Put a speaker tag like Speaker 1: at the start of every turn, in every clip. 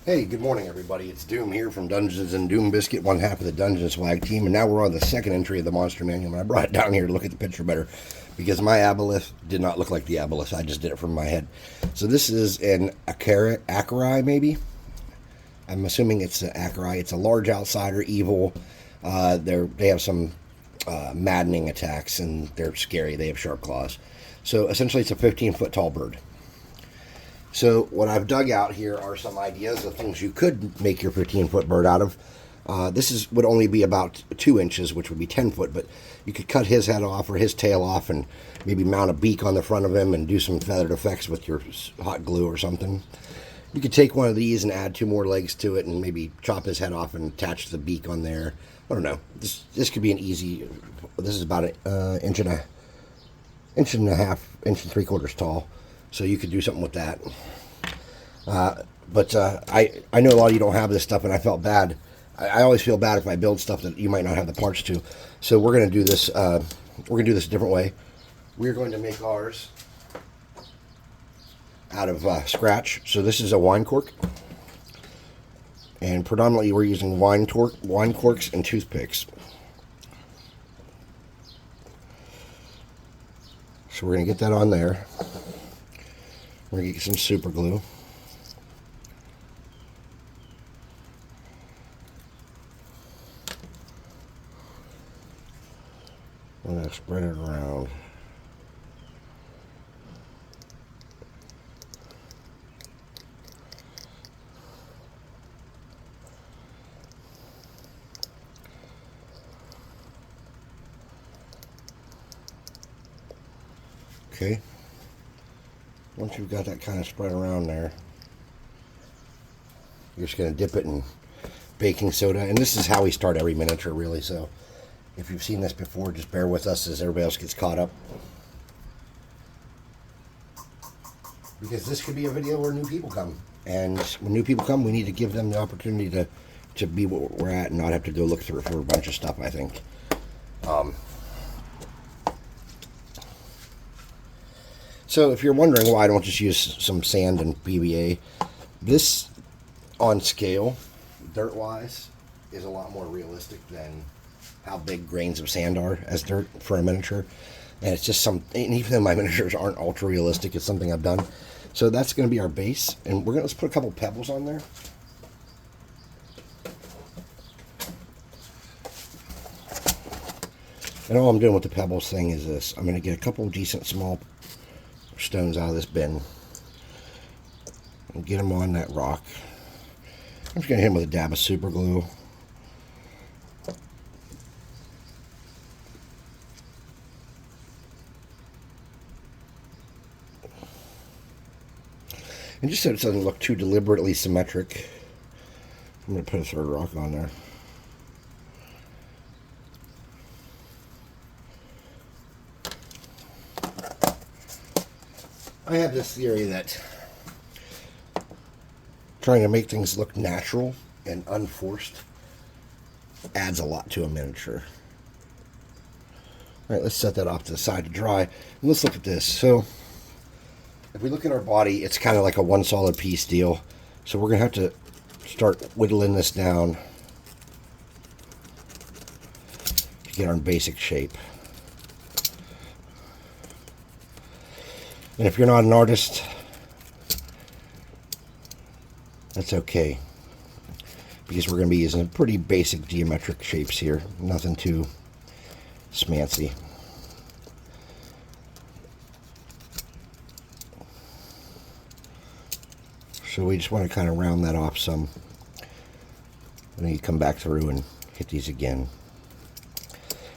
Speaker 1: Hey, good morning, everybody. It's Doom here from Dungeons and Doom Biscuit, one half of the Dungeon Swag team, and now we're on the second entry of the Monster Manual. And I brought it down here to look at the picture better because my aboleth did not look like the aboleth. I just did it from my head. So this is an Achaierai, maybe. I'm assuming it's an Achaierai. It's a large outsider, evil. They have some maddening attacks, and they're scary. They have sharp claws. So essentially, it's a 15-foot tall bird. So what I've dug out here are some ideas of things you could make your 15-foot bird out of. This would only be about 2 inches, which would be 10 foot, but you could cut his head off or his tail off and maybe mount a beak on the front of him and do some feathered effects with your hot glue or something. You could take one of these and add 2 more legs to it and maybe chop his head off and attach the beak on there. I don't know. This could be an easy. This is about an inch and a half, inch and 3/4 tall. So you could do something with that. But I know a lot of you don't have this stuff, and I felt bad. I always feel bad if I build stuff that you might not have the parts to. So we're going to do this. We're going to do this a different way. We're going to make ours out of scratch. So this is a wine cork, and predominantly we're using wine corks and toothpicks. So we're going to get that on there. We're going to get some super glue. I'm going to spread it around. Okay. Once you've got that kind of spread around there, you're just going to dip it in baking soda. And this is how we start every miniature, really. So if you've seen this before, just bear with us as everybody else gets caught up. Because this could be a video where new people come. And when new people come, we need to give them the opportunity to be what we're at and not have to go look through for a bunch of stuff, I think. So if you're wondering why I don't just use some sand and PVA, this on scale, dirt-wise, is a lot more realistic than how big grains of sand are as dirt for a miniature. And it's just and even though my miniatures aren't ultra realistic, it's something I've done. So that's going to be our base, and let's put a couple pebbles on there. And all I'm doing with the pebbles thing is this. I'm going to get a couple decent small stones out of this bin and get them on that rock. I'm just going to hit them with a dab of super glue. And just so it doesn't look too deliberately symmetric, I'm going to put a third rock on there. I have this theory that trying to make things look natural and unforced adds a lot to a miniature. All right, let's set that off to the side to dry. And let's look at this. So if we look at our body, it's kind of like a one solid piece deal. So we're going to have to start whittling this down to get our basic shape. And if you're not an artist, that's okay, because we're going to be using pretty basic geometric shapes here. Nothing too smancy. So we just want to kind of round that off some. And then you come back through and hit these again.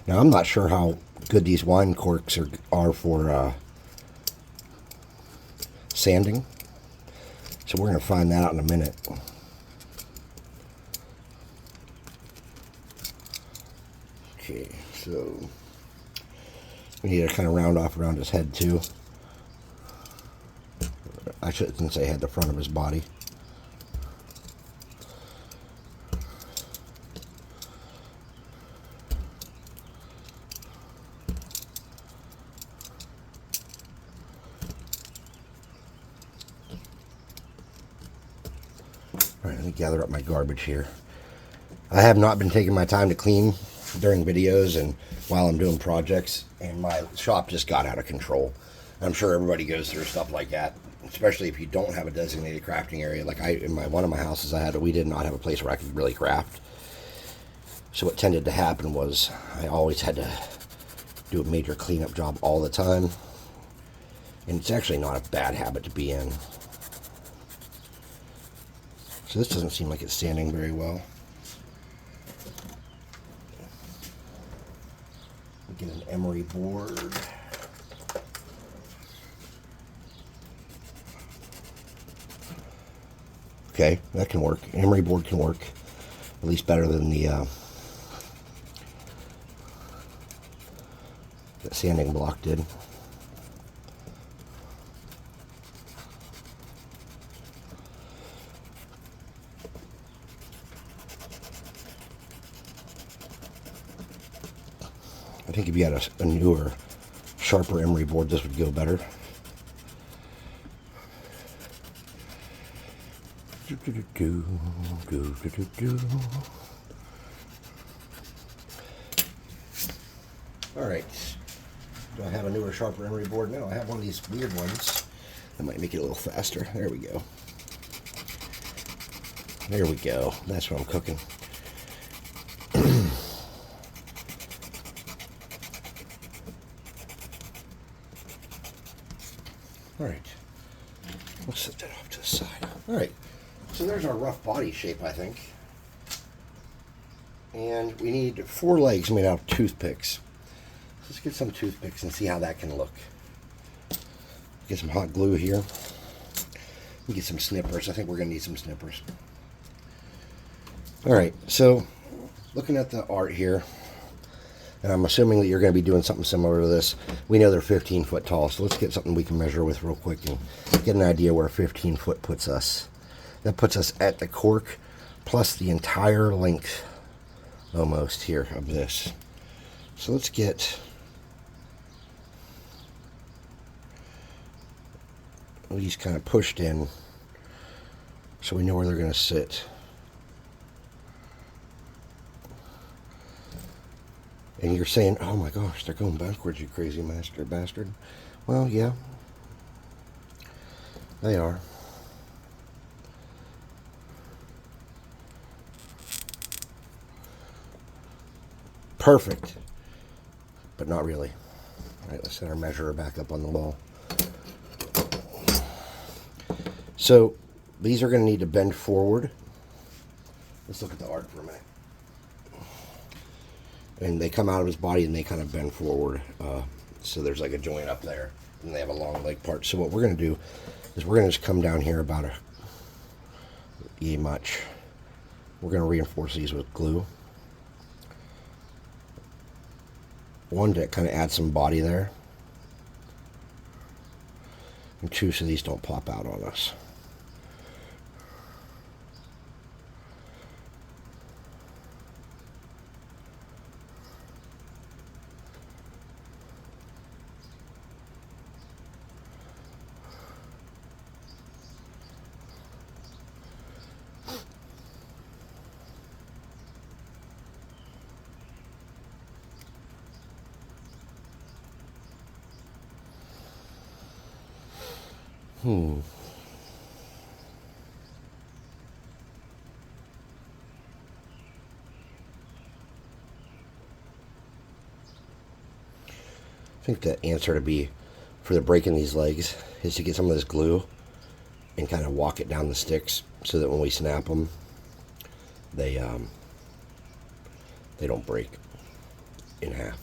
Speaker 1: Now I'm not sure how good these wine corks are for sanding, so we're going to find that out in a minute. Okay, so we need to kind of round off around his head too. I shouldn't say head, the front of his body. All right, let me gather up my garbage here. I have not been taking my time to clean during videos and while I'm doing projects, and my shop just got out of control. I'm sure everybody goes through stuff like that, especially if you don't have a designated crafting area. Like in one of my houses we did not have a place where I could really craft. So what tended to happen was I always had to do a major cleanup job all the time. And it's actually not a bad habit to be in. So this doesn't seem like it's sanding very well. Get an emery board. Okay, that can work. Emery board can work. At least better than the sanding block did. I think if you had a newer, sharper emery board, this would go better. All right. Do I have a newer, sharper emery board? No, I have one of these weird ones. That might make it a little faster. There we go. There we go. That's what I'm cooking. All right. We'll set that off to the side. All right. So there's our rough body shape, I think. And we need 4 legs made out of toothpicks. Let's get some toothpicks and see how that can look. Get some hot glue here. And get some snippers. I think we're going to need some snippers. All right. So looking at the art here, and I'm assuming that you're going to be doing something similar to this. We know they're 15 foot tall, so let's get something we can measure with real quick and get an idea where 15 foot puts us. That puts us at the cork plus the entire length almost here of this. So let's get these kind of pushed in so we know where they're going to sit. And you're saying, oh my gosh, they're going backwards, you crazy master bastard. Well, yeah, they are. Perfect, but not really. All right, let's set our measurer back up on the wall. So these are going to need to bend forward. Let's look at the art for a minute. And they come out of his body and they kind of bend forward. So there's like a joint up there. And they have a long leg part. So what we're going to do is we're going to just come down here about a much. We're going to reinforce these with glue. One, to kind of add some body there. And 2, so these don't pop out on us. I think the answer to be for the breaking these legs is to get some of this glue and kind of walk it down the sticks so that when we snap them, they don't break in half.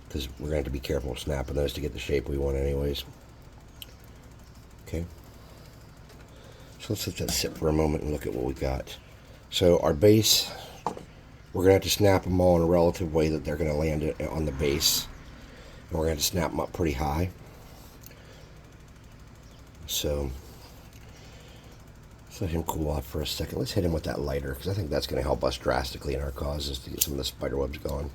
Speaker 1: Because we're going to have to be careful snapping those to get the shape we want anyways. Okay. So let's let that sit for a moment and look at what we got. So our base, we're going to have to snap them all in a relative way that they're going to land on the base. And we're going to snap them up pretty high. So let's let him cool off for a second. Let's hit him with that lighter because I think that's going to help us drastically in our causes to get some of the spider webs going.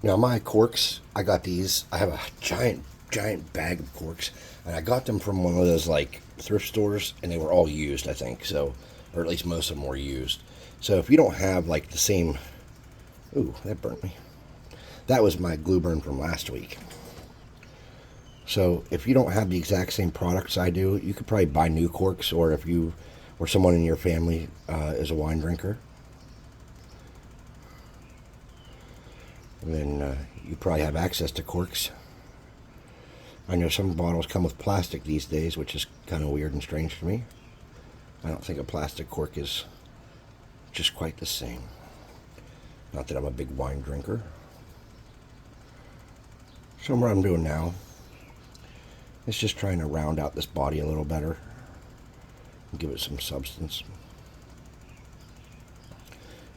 Speaker 1: Now my corks, I got these. I have a giant giant bag of corks, and I got them from one of those like thrift stores, and they were all used, I think. So, or at least most of them were used. So if you don't have like the same, ooh, that burnt me. That was my glue burn from last week. So if you don't have the exact same products I do, you could probably buy new corks, or if you or someone in your family is a wine drinker, then you probably have access to corks. I know some bottles come with plastic these days, which is kind of weird and strange to me. I don't think a plastic cork is just quite the same. Not that I'm a big wine drinker. So what I'm doing now is just trying to round out this body a little better and give it some substance.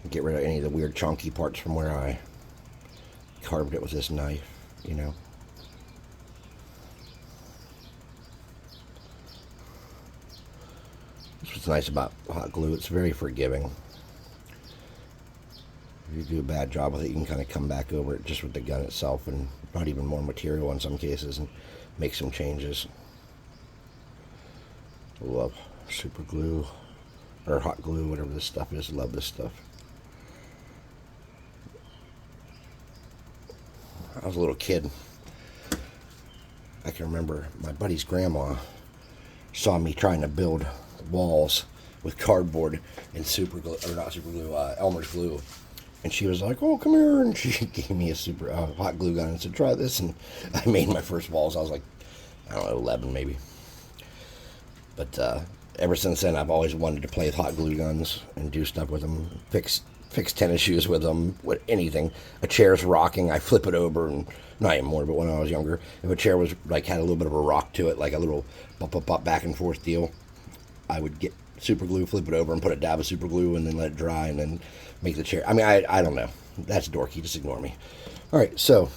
Speaker 1: And get rid of any of the weird chunky parts from where I carved it with this knife, you know. That's what's nice about hot glue. It's very forgiving. If you do a bad job with it, you can kind of come back over it just with the gun itself, and not even more material in some cases, and make some changes. I love super glue, or hot glue, whatever this stuff is. I love this stuff. I was a little kid. I can remember my buddy's grandma saw me trying to build walls with cardboard and super glue, or not super glue, Elmer's glue. And she was like, "Oh, come here," and she gave me a super hot glue gun and said, "Try this." And I made my first walls. I was like, I don't know, 11 maybe. But ever since then, I've always wanted to play with hot glue guns and do stuff with them. Fix tennis shoes with them, with anything. A chair's rocking, I flip it over, and not anymore, but when I was younger, if a chair was like had a little bit of a rock to it, like a little pop back and forth deal, I would get super glue, flip it over, and put a dab of super glue, and then let it dry, and then make the chair. I mean, I don't know. That's dorky. Just ignore me. All right, so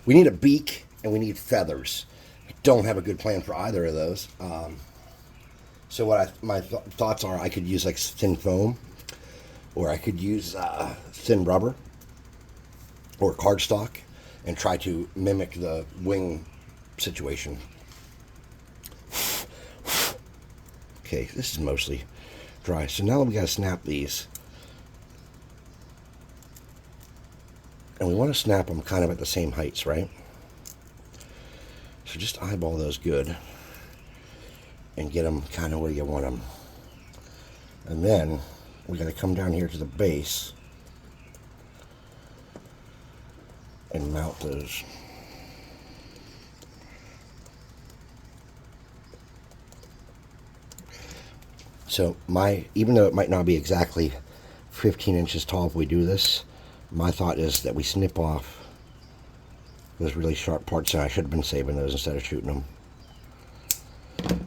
Speaker 1: we need a beak and we need feathers. I don't have a good plan for either of those. So what my thoughts are, I could use like thin foam, or I could use thin rubber or cardstock and try to mimic the wing situation. Okay, this is mostly dry. So now we got to snap these. And we want to snap them kind of at the same heights, right? So just eyeball those good and get them kind of where you want them. And then we got to come down here to the base and mount those. So even though it might not be exactly 15 inches tall if we do this, my thought is that we snip off those really sharp parts, and I should have been saving those instead of shooting them.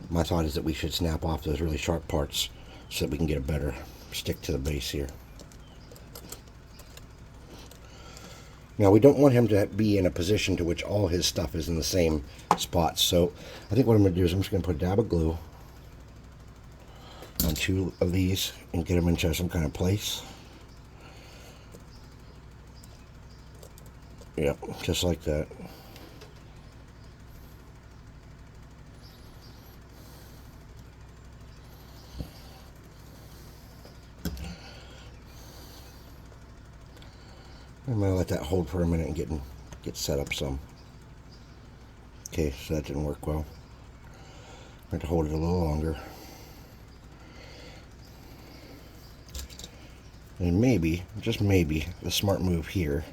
Speaker 1: My thought is that we should snap off those really sharp parts so that we can get a better stick to the base here. Now, we don't want him to be in a position to which all his stuff is in the same spots. So I think what I'm going to do is I'm just going to put a dab of glue on 2 of these and get them into some kind of place. Yep, just like that. I'm going to let that hold for a minute and get set up some. Okay, so that didn't work well. I'm going to hold it a little longer. And maybe, just maybe, the smart move here,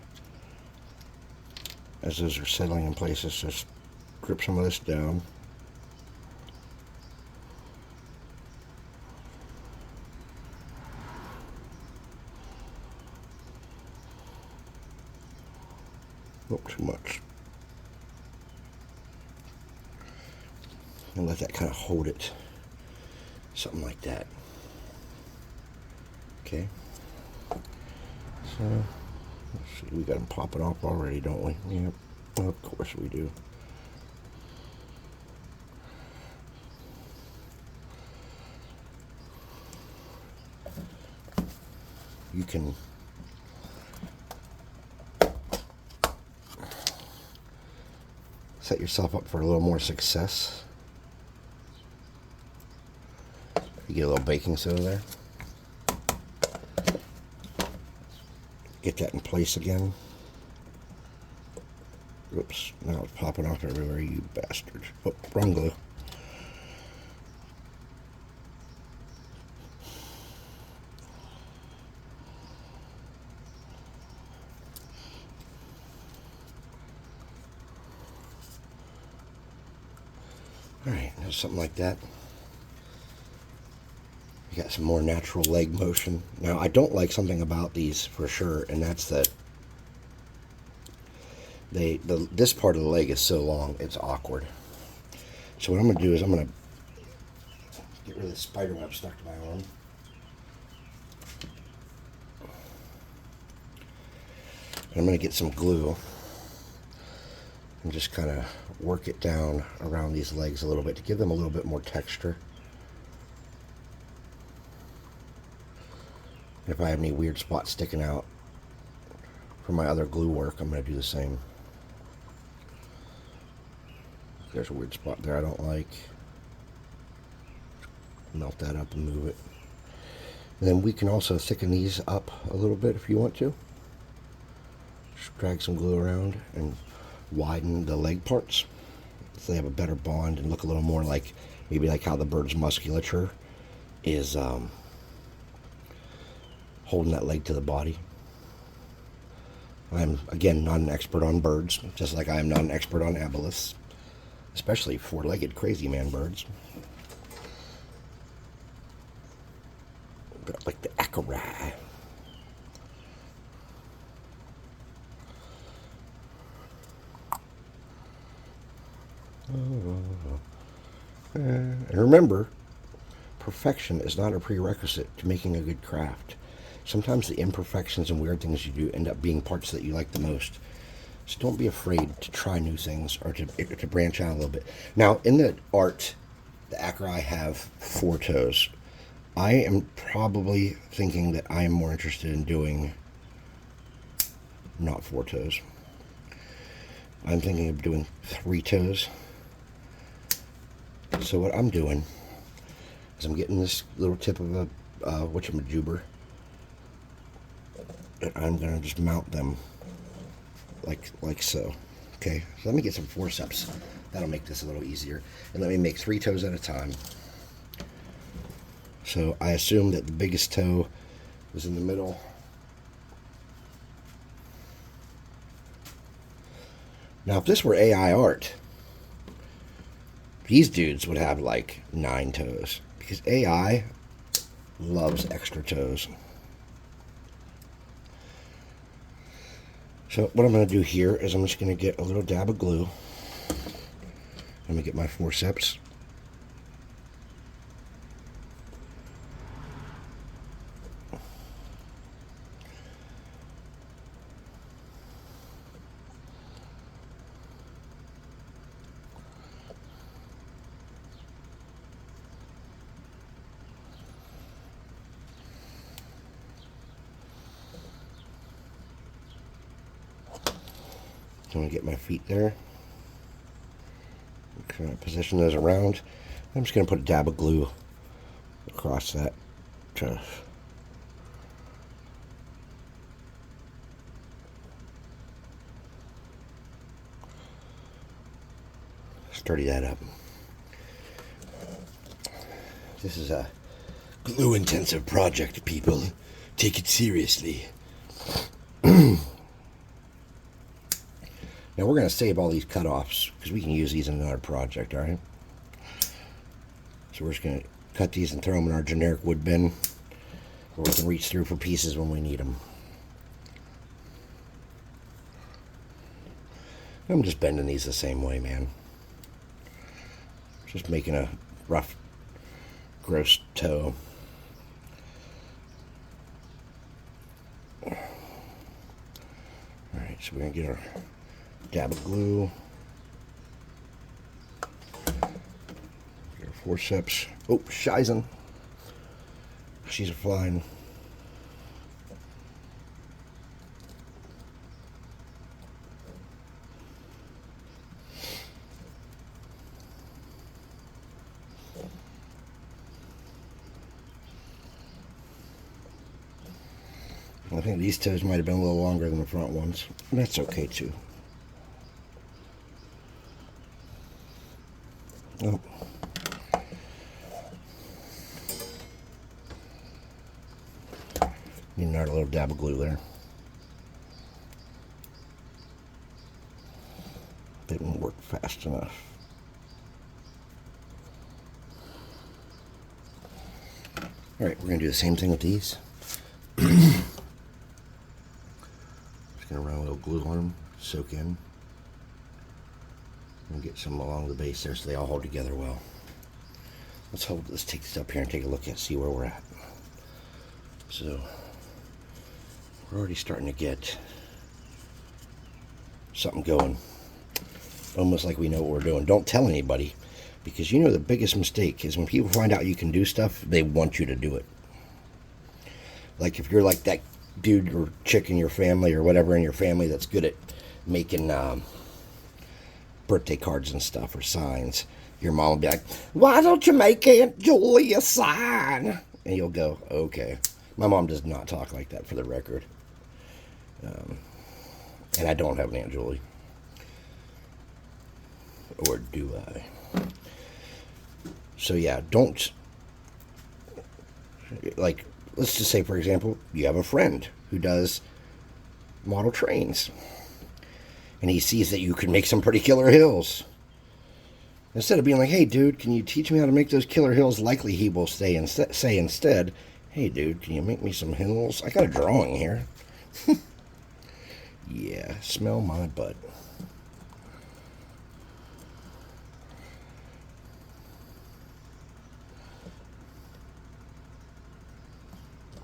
Speaker 1: as those are settling in place, is just grip some of this down. Not too much. And let that kind of hold it. Something like that. Okay. So, let's see, we got them popping off already, don't we? Yep, of course we do. You can set yourself up for a little more success. You get a little baking soda there. Get that in place again. Oops, now it's popping off everywhere, you bastard. Oh, wrong glue. Alright, now something like that. You got some more natural leg motion. Now, I don't like something about these for sure, and that's that this part of the leg is so long, it's awkward. So what I'm going to do is I'm going to get rid of the spider web stuck to my arm. And I'm going to get some glue and just kind of work it down around these legs a little bit to give them a little bit more texture. And if I have any weird spots sticking out from my other glue work, I'm going to do the same. There's a weird spot there I don't like. Melt that up and move it. And then we can also thicken these up a little bit if you want to. Just drag some glue around and widen the leg parts so they have a better bond and look a little more like, maybe like how the bird's musculature is holding that leg to the body. I'm, again, not an expert on birds, just like I am not an expert on aboleths, especially four-legged crazy man birds. Got like the Achaierai. And remember, perfection is not a prerequisite to making a good craft. Sometimes the imperfections and weird things you do end up being parts that you like the most. So don't be afraid to try new things or to branch out a little bit. Now, in the art, the Achaierai have 4 toes. I am probably thinking that I am more interested in doing not 4 toes. I'm thinking of doing 3 toes. So what I'm doing is I'm getting this little tip of a whatchamajoober, and I'm going to just mount them like so. Okay, so let me get some forceps. That'll make this a little easier. And let me make 3 toes at a time. So I assume that the biggest toe is in the middle. Now, if this were AI art, these dudes would have like 9 toes, because AI loves extra toes. So what I'm going to do here is I'm just going to get a little dab of glue. I'm going to get my forceps. I'm going to get my feet there. I'm going to position those around. I'm just going to put a dab of glue across that. Sturdy that up. This is a glue-intensive project, people. Take it seriously. Now we're going to save all these cutoffs because we can use these in another project, alright? So we're just going to cut these and throw them in our generic wood bin where we can reach through for pieces when we need them. I'm just bending these the same way, man. Just making a rough, gross toe. Alright, so we're going to get our dab of glue. Get our forceps. Oh, Shizen. She's a flying. I think these toes might have been a little longer than the front ones. That's okay too. Oh. Need another little dab of glue there. Didn't work fast enough. Alright, we're going to do the same thing with these. Just going to run a little glue on them, soak in, and get some along the base there so they all hold together well. Let's take this up here and take a look at, see where we're at. So, we're already starting to get something going. Almost like we know what we're doing. Don't tell anybody, because you know the biggest mistake is when people find out you can do stuff, they want you to do it. Like if you're like that dude or chick in your family or whatever in your family that's good at making birthday cards and stuff or signs, your mom will be like, why don't you make Aunt Julie a sign? And you'll go, okay. My mom does not talk like that, for the record. And I don't have an Aunt Julie. Or do I? So yeah, don't, like, let's just say, for example, you have a friend who does model trains. And he sees that you can make some pretty killer hills. Instead of being like, hey dude, can you teach me how to make those killer hills? Likely he will say instead, hey dude, can you make me some hills? I got a drawing here. Yeah, smell my butt.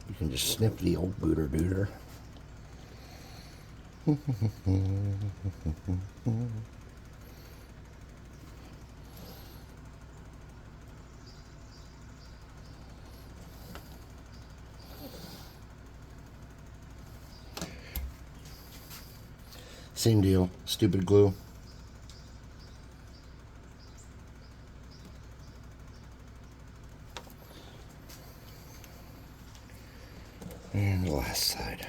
Speaker 1: You can just snip the old booter dooter. Same deal, stupid glue. And the last side.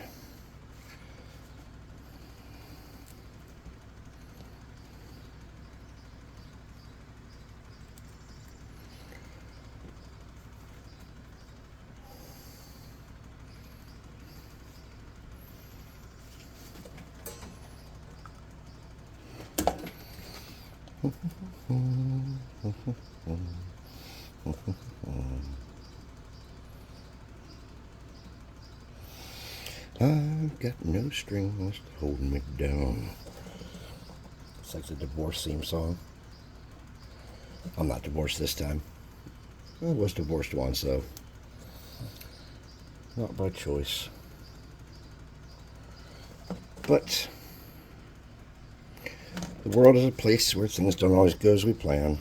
Speaker 1: I've got no strings to hold me down. It's like the divorce theme song. I'm not divorced this time. I was divorced once, though. Not by choice. But the world is a place where things don't always go as we plan.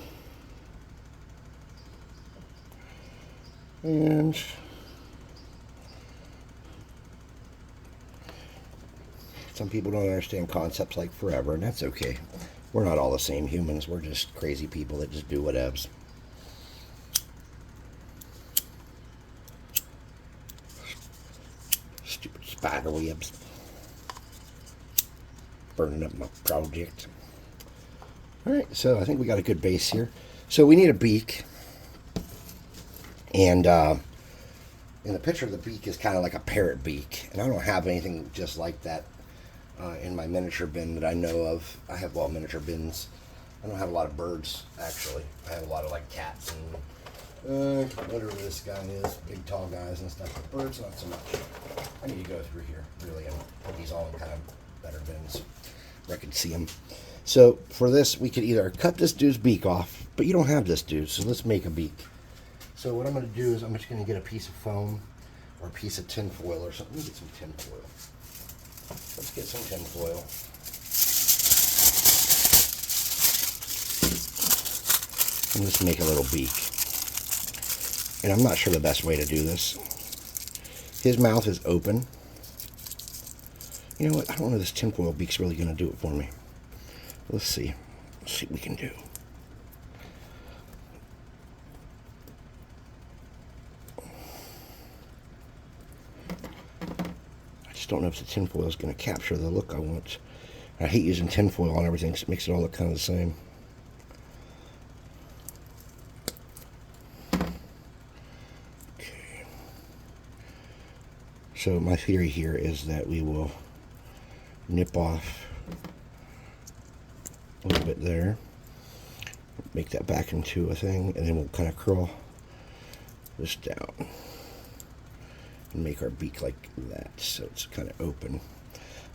Speaker 1: And some people don't understand concepts like forever, and that's okay. We're not all the same humans. We're just crazy people that just do whatevs. Stupid spider webs. Burning up my project. Alright, so I think we got a good base here. So we need a beak. And in the picture, the beak is kind of like a parrot beak. And I don't have anything just like that in my miniature bin that I know of. I have, well, miniature bins. I don't have a lot of birds, actually. I have a lot of, like, cats and whatever this guy is, big tall guys and stuff. But birds, not so much. I need to go through here, really, and put these all in kind of better bins where I can see them. So for this, we could either cut this dude's beak off, but you don't have this dude, so let's make a beak. So what I'm going to do is I'm just going to get a piece of foam or a piece of tin foil or something. Let me get some tin foil. Let's get some tin foil. And let's make a little beak. And I'm not sure the best way to do this. His mouth is open. You know what? I don't know if this tinfoil beak's really going to do it for me. Let's see. Let's see what we can do. don't know if the tinfoil is going to capture the look I want. I hate using tinfoil on everything because it makes it all look kind of the same. Okay. So my theory here is that we will nip off a little bit there, make that back into a thing, and then we'll kind of curl this down and make our beak like that, so it's kind of open.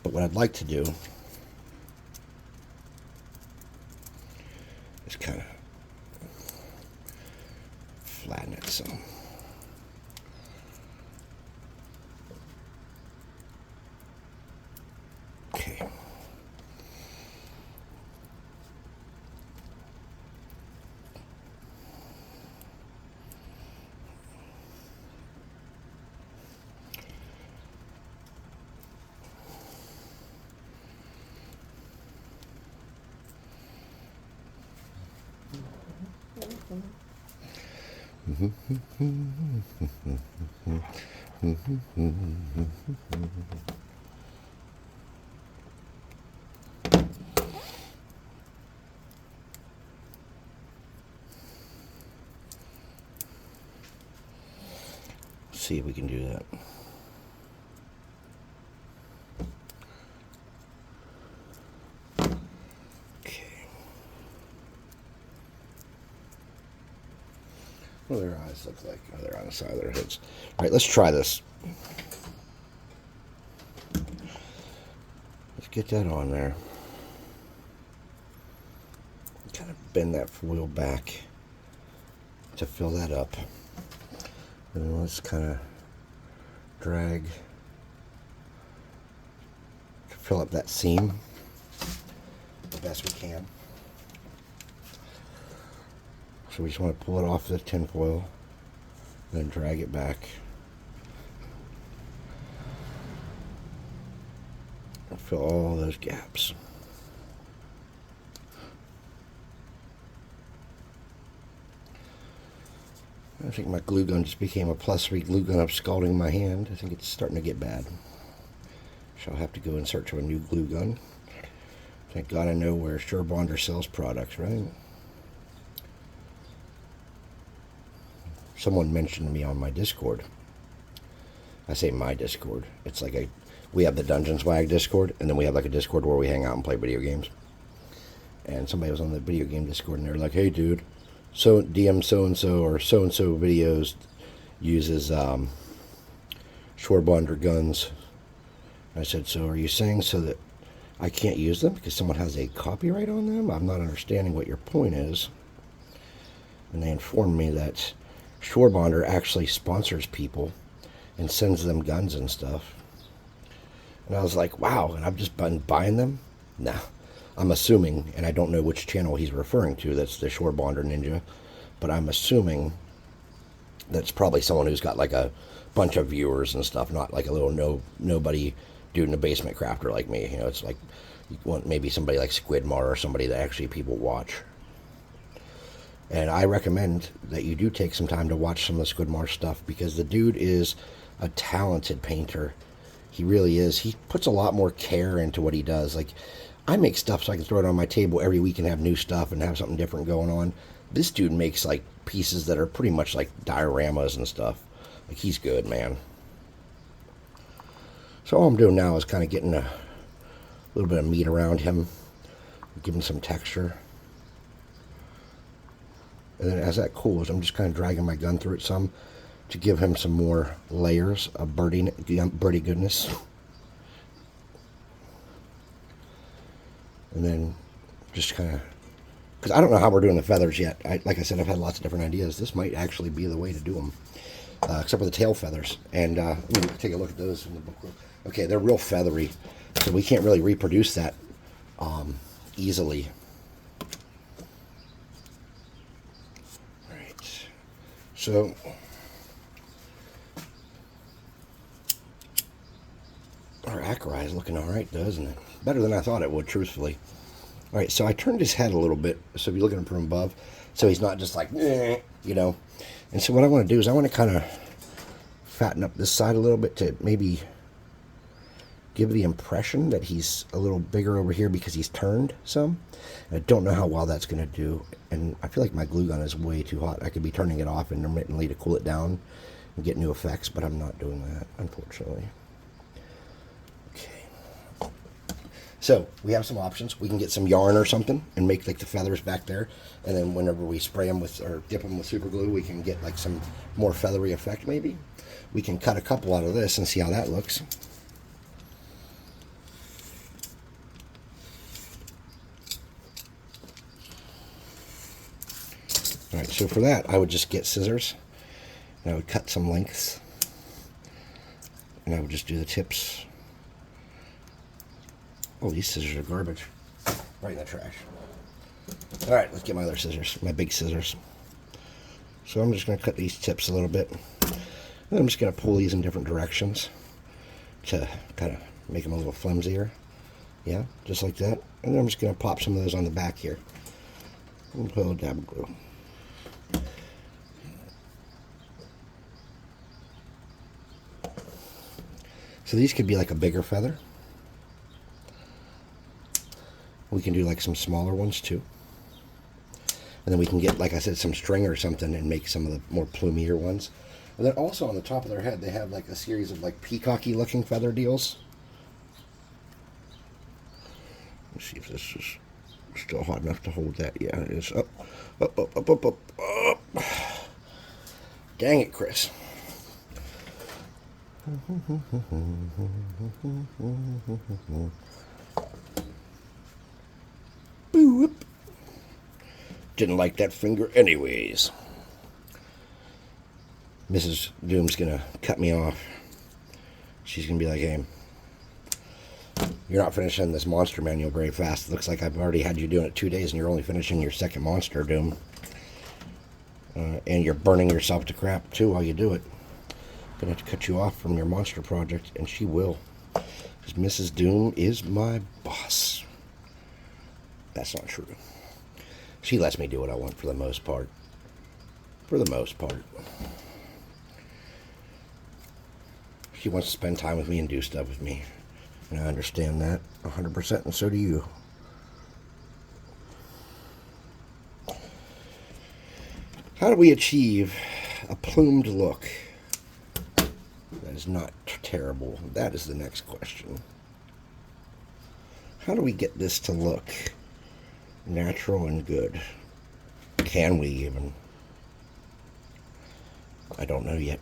Speaker 1: But what I'd like to do is kind of flatten it some. Okay. See if we can do that. Okay. What do their eyes look like? Oh, they're on the side of their heads. All right, let's try this. Let's get that on there. Kind of bend that foil back to fill that up. And then let's kind of drag to fill up that seam the best we can. So we just want to pull it off the tin foil, then drag it back. And fill all those gaps. I think my glue gun just became a +3 glue gun of scalding my hand. I think it's starting to get bad. So I'll have to go in search of a new glue gun. Thank God I know where Surebonder sells products, right? Someone mentioned to me on my Discord. I say my Discord. It's like we have the Dungeon Swag Discord, and then we have like a Discord where we hang out and play video games. And somebody was on the video game Discord, and they were like, "Hey, dude, so DM so-and-so or so-and-so videos uses Surebonder guns." I said, "So are you saying so that I can't use them because someone has a copyright on them? I'm not understanding what your point is." And they informed me that Surebonder actually sponsors people and sends them guns and stuff. And I was like, wow, and I've just been buying them? Nah. I'm assuming, and I don't know which channel he's referring to, that's the Surebonder Ninja, but I'm assuming that's probably someone who's got like a bunch of viewers and stuff, not like a little nobody dude in a basement crafter like me. You know, it's like you want maybe somebody like Squidmar or somebody that actually people watch. And I recommend that you do take some time to watch some of the Squidmar stuff because the dude is a talented painter. He really is. He puts a lot more care into what he does. Like, I make stuff so I can throw it on my table every week and have new stuff and have something different going on. This dude makes like pieces that are pretty much like dioramas and stuff. Like, he's good, man. So all I'm doing now is kind of getting a little bit of meat around him, give him some texture. And then as that cools, I'm just kind of dragging my gun through it some to give him some more layers of birdie goodness. And then just kind of, because I don't know how we're doing the feathers yet. Like I said, I've had lots of different ideas. This might actually be the way to do them, except for the tail feathers. And let me take a look at those in the book. Okay, they're real feathery, so we can't really reproduce that easily. So, our Achaierai is looking all right, doesn't it? Better than I thought it would, truthfully. All right, so I turned his head a little bit, so if you're looking from above, so he's not just like, you know. And so what I want to do is I want to kind of fatten up this side a little bit to maybe give the impression that he's a little bigger over here because he's turned some. And I don't know how well that's going to do. And I feel like my glue gun is way too hot. I could be turning it off intermittently to cool it down and get new effects, but I'm not doing that, unfortunately. Okay. So we have some options. We can get some yarn or something and make like the feathers back there. And then whenever we spray them with, or dip them with super glue, we can get like some more feathery effect maybe. We can cut a couple out of this and see how that looks. All right, so for that, I would just get scissors, and I would cut some lengths, and I would just do the tips. Oh, these scissors are garbage. Right in the trash. All right, let's get my other scissors, my big scissors. So I'm just going to cut these tips a little bit, and I'm just going to pull these in different directions to kind of make them a little flimsier. Yeah, just like that. And then I'm just going to pop some of those on the back here. And put a little dab of glue. So these could be like a bigger feather. We can do like some smaller ones too. And then we can get, like I said, some string or something and make some of the more plumier ones. And then also on the top of their head, they have like a series of like peacocky looking feather deals. Let's see if this is still hot enough to hold that. Yeah, it is. Up, up, up, up, up, up, up. Dang it, Chris. Boop. Didn't like that finger anyways. Mrs. Doom's gonna cut me off. She's gonna be like, hey, you're not finishing this monster manual very fast. It looks like I've already had you doing it 2 days and you're only finishing your second monster, Doom. And you're burning yourself to crap too while you do it. Gonna have to cut you off from your monster project, and she will. Because Mrs. Doom is my boss. That's not true. She lets me do what I want for the most part. For the most part. She wants to spend time with me and do stuff with me. And I understand that 100%, and so do you. How do we achieve a plumed look? That is not terrible. That is the next question. How do we get this to look natural and good? Can we even? I don't know yet.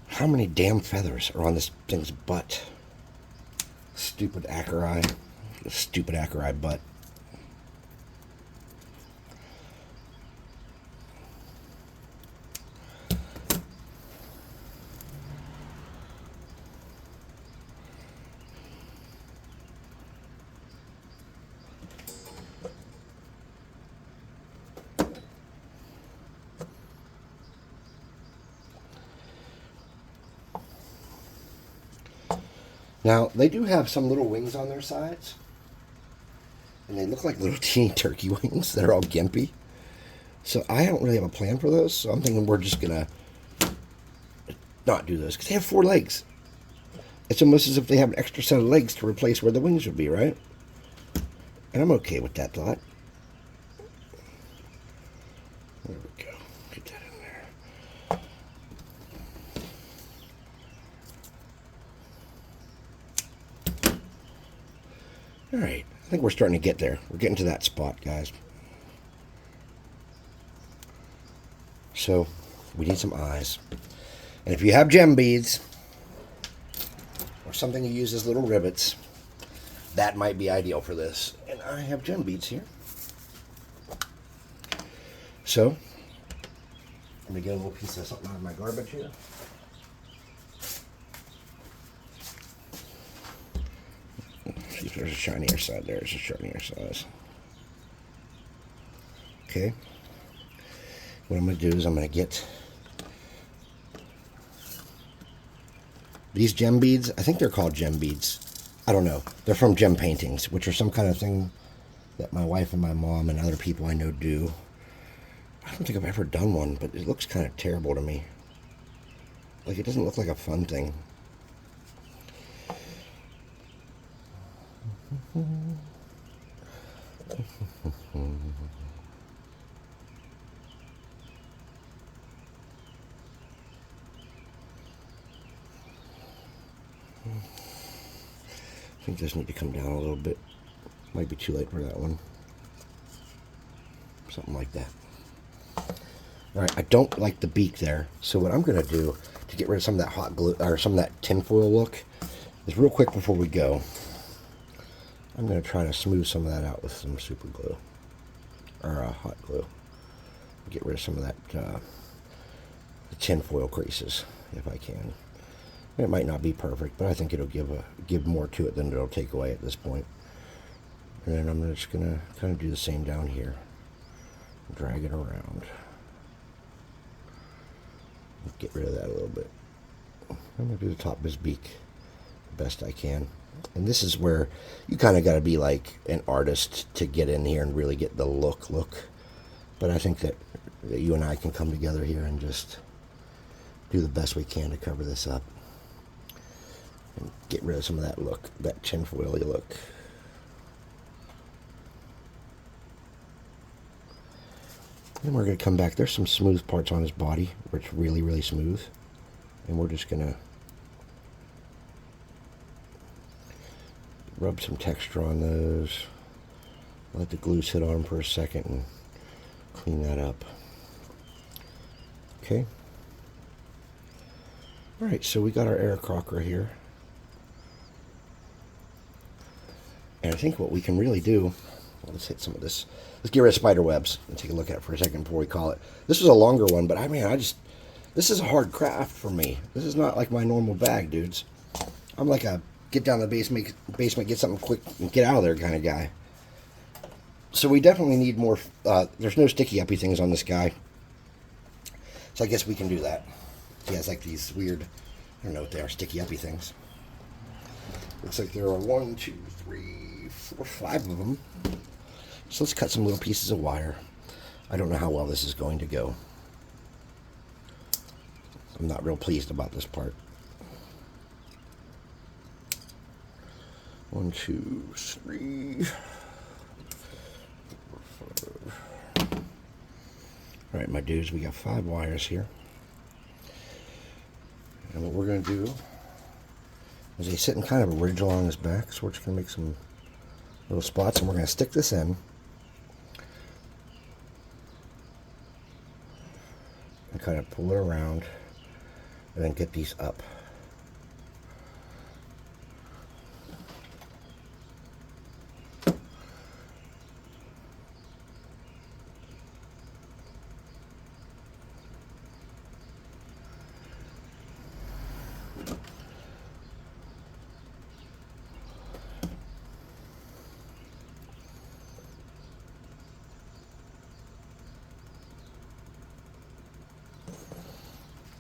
Speaker 1: How many damn feathers are on this thing's butt? Stupid Achaierai. Stupid Achaierai butt. Now, they do have some little wings on their sides. And they look like little teeny turkey wings that are all gimpy. So I don't really have a plan for those. So I'm thinking we're just going to not do those. Because they have 4 legs. It's almost as if they have an extra set of legs to replace where the wings would be, right? And I'm okay with that thought. There we go. Get that in there. All right, I think we're starting to get there. We're getting to that spot, guys. So, we need some eyes. And if you have gem beads, or something you use as little rivets, that might be ideal for this. And I have gem beads here. So, let me get a little piece of something out of my garbage here. See if there's a shinier side. There's a shinier side. Okay. What I'm going to do is I'm going to get these gem beads. I think they're called gem beads. I don't know. They're from gem paintings, which are some kind of thing that my wife and my mom and other people I know do. I don't think I've ever done one, but it looks kind of terrible to me. Like, it doesn't look like a fun thing. I think this need to come down a little bit. Might be too late for that one. Something like that. Alright, I don't like the beak there. So what I'm going to do to get rid of some of that hot glue, or some of that tinfoil look, is real quick before we go, I'm going to try to smooth some of that out with some super glue. Or hot glue. Get rid of some of that the tinfoil creases, if I can. It might not be perfect, but I think it'll give more to it than it'll take away at this point. And then I'm just going to kind of do the same down here. Drag it around. Get rid of that a little bit. I'm going to do the top of his beak the best I can. And this is where you kind of got to be like an artist to get in here and really get the look. But I think that you and I can come together here and just do the best we can to cover this up. And get rid of some of that look, that tinfoily look. Then we're going to come back. There's some smooth parts on his body where it's really, really smooth. And we're just going to rub some texture on those. Let the glue sit on them for a second and clean that up. Okay. Alright, so we got our air crocker here. And I think what we can really do, let's hit some of this. Let's get rid of spider webs and take a look at it for a second before we call it. This was a longer one, but this is a hard craft for me. This is not like my normal bag, dudes. I'm like a get down to the basement, get something quick, and get out of there kind of guy. So we definitely need more. There's no sticky uppy things on this guy. So I guess we can do that. He has like these weird, I don't know what they are, sticky uppy things. Looks like there are 1, 2, 3, 4, 5 of them. So let's cut some little pieces of wire. I don't know how well this is going to go. I'm not real pleased about this part. 1, 2, 3, 4, 5. All right, my dudes, we got 5 wires here. And what we're going to do is he's sitting kind of a ridge along his back, so we're just going to make some little spots, and we're going to stick this in. And kind of pull it around, and then get these up.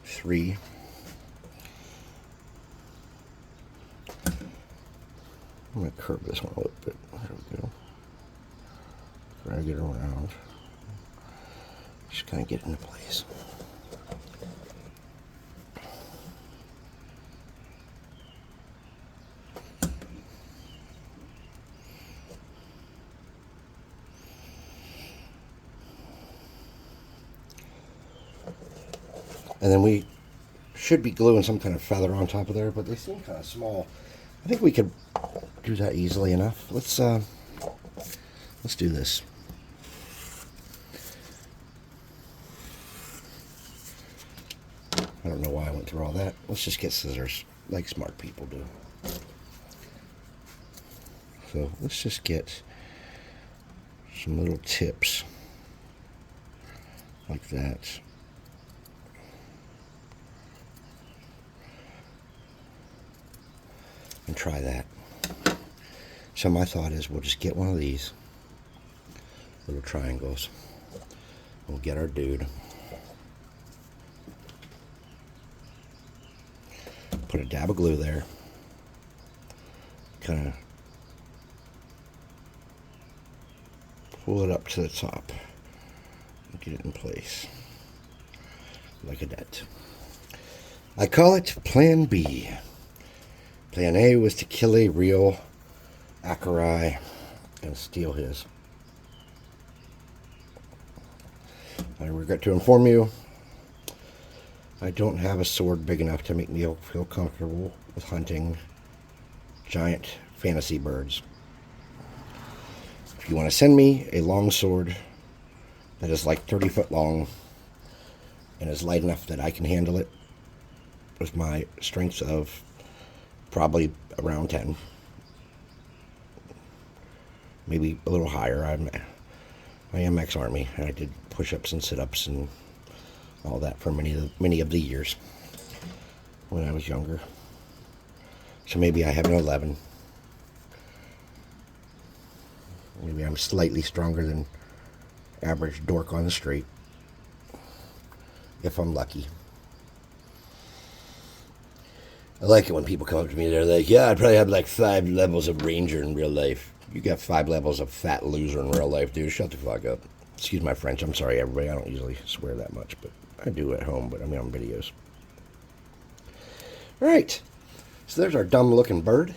Speaker 1: Three. I'm going to curve this one a little bit. There we go. Drag it around. Just kind of get into place. And then we should be gluing some kind of feather on top of there, but they seem kind of small. I think we could do that easily enough. Let's do this. I don't know why I went through all that. Let's just get scissors, like smart people do. So let's just get some little tips like that. And try that. So my thought is we'll just get one of these little triangles. We'll get our dude. Put a dab of glue there. Kind of pull it up to the top. And get it in place. Like that. I call it Plan B. Plan A was to kill a real Achaierai and steal his. I regret to inform you, I don't have a sword big enough to make me feel comfortable with hunting giant fantasy birds. If you want to send me a long sword that is like 30 foot long and is light enough that I can handle it with my strength of probably around 10, maybe a little higher. I am ex-Army, and I did push-ups and sit-ups and all that for many of the years when I was younger. So maybe I have an 11. Maybe I'm slightly stronger than average dork on the street, if I'm lucky. I like it when people come up to me, they're like, yeah, I'd probably have like 5 levels of ranger in real life. You got 5 levels of fat loser in real life, dude. Shut the fuck up. Excuse my French. I'm sorry, everybody. I don't usually swear that much, but I do at home, but I mean on videos. All right. So there's our dumb-looking bird.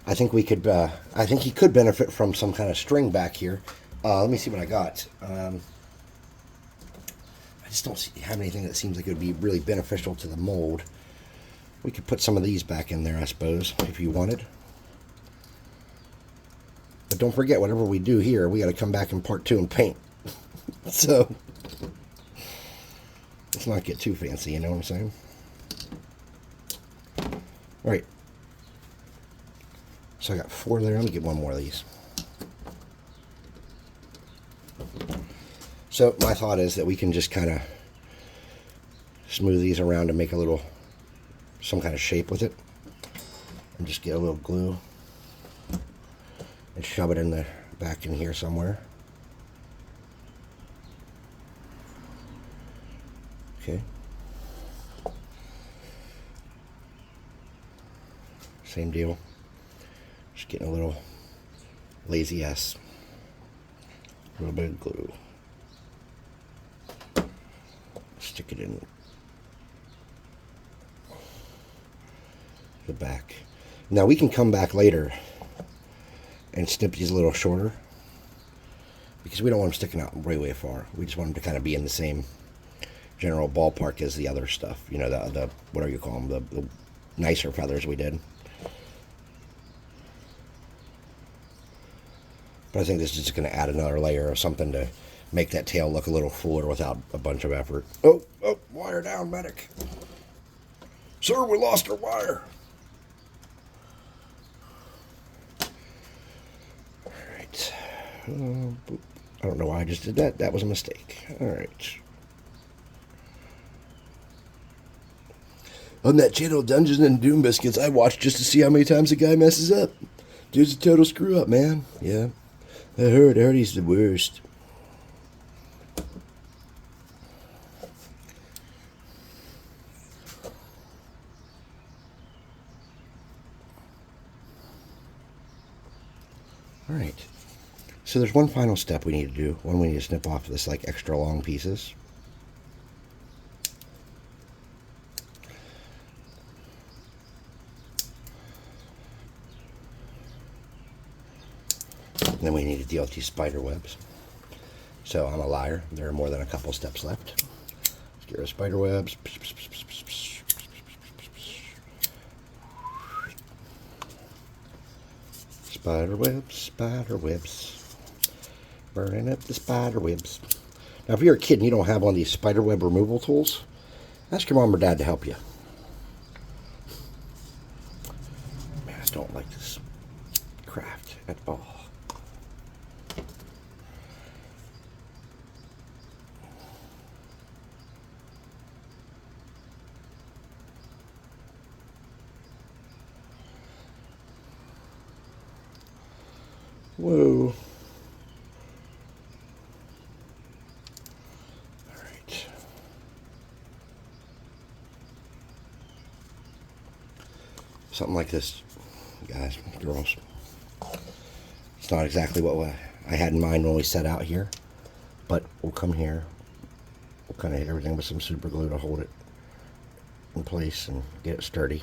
Speaker 1: I think we could, I think he could benefit from some kind of string back here. Let me see what I got. I just don't have anything that seems like it would be really beneficial to the mold. We could put some of these back in there, I suppose, if you wanted. But don't forget, whatever we do here, we got to come back in part 2 and paint. So, let's not get too fancy, you know what I'm saying? All right. So I got 4 there. Let me get 1 more of these. So my thought is that we can just kind of smooth these around and make a little, some kind of shape with it. And just get a little glue and shove it in the back in here somewhere. Okay. Same deal. Just getting a little lazy ass. A little bit of glue. Stick it in the back. Now we can come back later and snip these a little shorter because we don't want them sticking out way far. We just want them to kind of be in the same general ballpark as the other stuff. You know, the what do you call them? The nicer feathers we did. But I think this is just going to add another layer of something to make that tail look a little fuller without a bunch of effort. Oh, wire down, medic. Sir, we lost our wire. All right. I don't know why I just did that. That was a mistake. All right. On that channel, Dungeons and Doom Biscuits, I watch just to see how many times a guy messes up. Dude's a total screw up, man. Yeah. I heard he's the worst. All right. So there's one final step we need to do. One, we need to snip off this like extra long pieces. And then we need to deal with these spider webs. So I'm a liar. There are more than a couple steps left. Let's get rid of spider webs. Spider webs, spider webs. Burning up the spider webs. Now, if you're a kid and you don't have one of these spider web removal tools, ask your mom or dad to help you. Man, I don't like this craft at all. Whoa. All right. Something like this, guys, girls. It's not exactly what I had in mind when we set out here, but we'll come here. We'll kind of hit everything with some super glue to hold it in place and get it sturdy.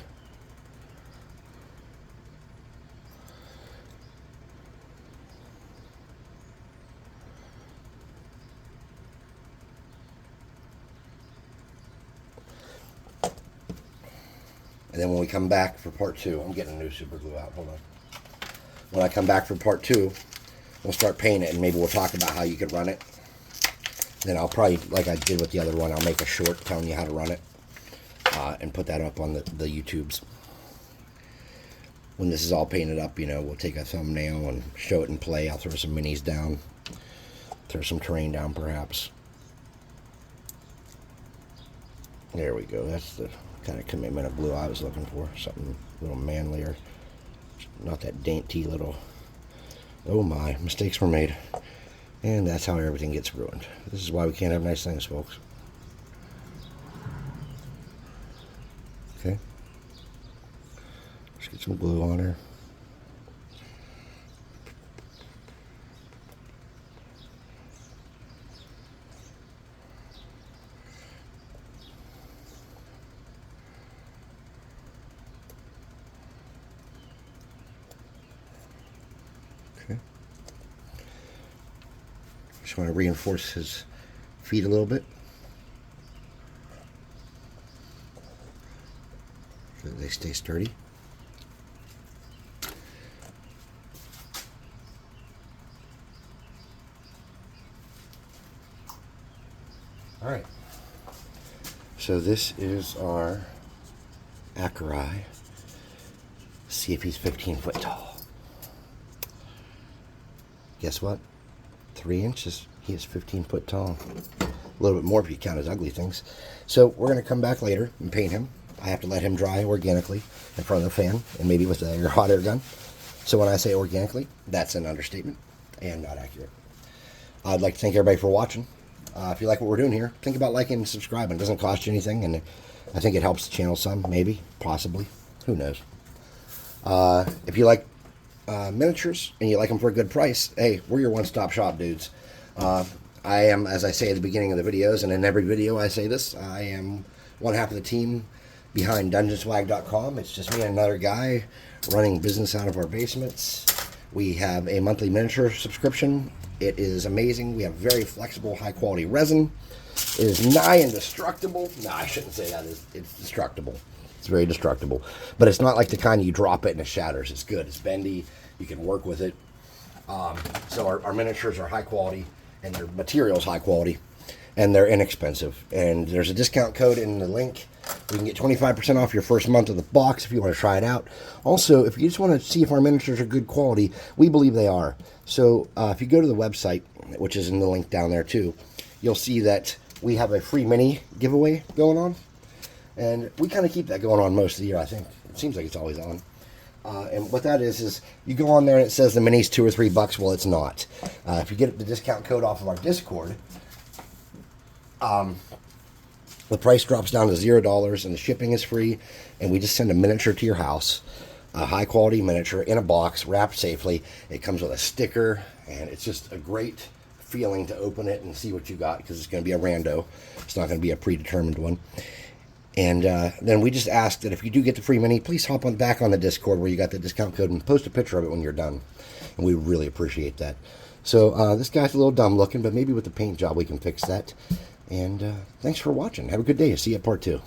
Speaker 1: And then when we come back for part 2, I'm getting a new super glue out. Hold on. When I come back for part 2, we'll start painting it, and maybe we'll talk about how you could run it. Then I'll probably, like I did with the other one, I'll make a short telling you how to run it and put that up on the YouTubes. When this is all painted up, you know, we'll take a thumbnail and show it in play. I'll throw some minis down, throw some terrain down perhaps. There we go. That's the kind of commitment of blue I was looking for. Something a little manlier. Not that dainty little... Oh my, mistakes were made. And that's how everything gets ruined. This is why we can't have nice things, folks. Okay. Let's get some glue on her. Okay. Just want to reinforce his feet a little bit so that they stay sturdy. All right. So this is our Achaierai. See if he's 15 foot tall. Guess what? 3 inches. He is 15 foot tall. A little bit more if you count his ugly things. So we're going to come back later and paint him. I have to let him dry organically in front of the fan and maybe with a hot air gun. So when I say organically, that's an understatement and not accurate. I'd like to thank everybody for watching. If you like what we're doing here, think about liking and subscribing. It doesn't cost you anything, and I think it helps the channel some, maybe, possibly. Who knows? If you like miniatures and you like them for a good price, hey, we're your one-stop shop, dudes. I am, as I say at the beginning of the videos, and in every video I say this, I am one half of the team behind DungeonSwag.com. It's just me and another guy running business out of our basements. We have a monthly miniature subscription. It is amazing. We have very flexible, high-quality resin. It is nigh indestructible. No, I shouldn't say that. It's destructible. It's very destructible. But it's not like the kind you drop it and it shatters. It's good. It's bendy. You can work with it. So our miniatures are high quality, and their materials high quality, and they're inexpensive. And there's a discount code in the link. You can get 25% off your first month of the box if you want to try it out. Also, if you just want to see if our miniatures are good quality, we believe they are. So if you go to the website, which is in the link down there too, you'll see that we have a free mini giveaway going on. And we kind of keep that going on most of the year, I think. It seems like it's always on. And what that is you go on there and it says the mini's $2 or $3. Well, it's not. If you get the discount code off of our Discord, the price drops down to $0 and the shipping is free. And we just send a miniature to your house, a high quality miniature in a box, wrapped safely. It comes with a sticker, and it's just a great feeling to open it and see what you got, because it's going to be a rando. It's not going to be a predetermined one. And then we just ask that if you do get the free mini, please hop on back on the Discord where you got the discount code and post a picture of it when you're done. And we really appreciate that. So this guy's a little dumb looking, but maybe with the paint job we can fix that. And thanks for watching. Have a good day. See you at part 2.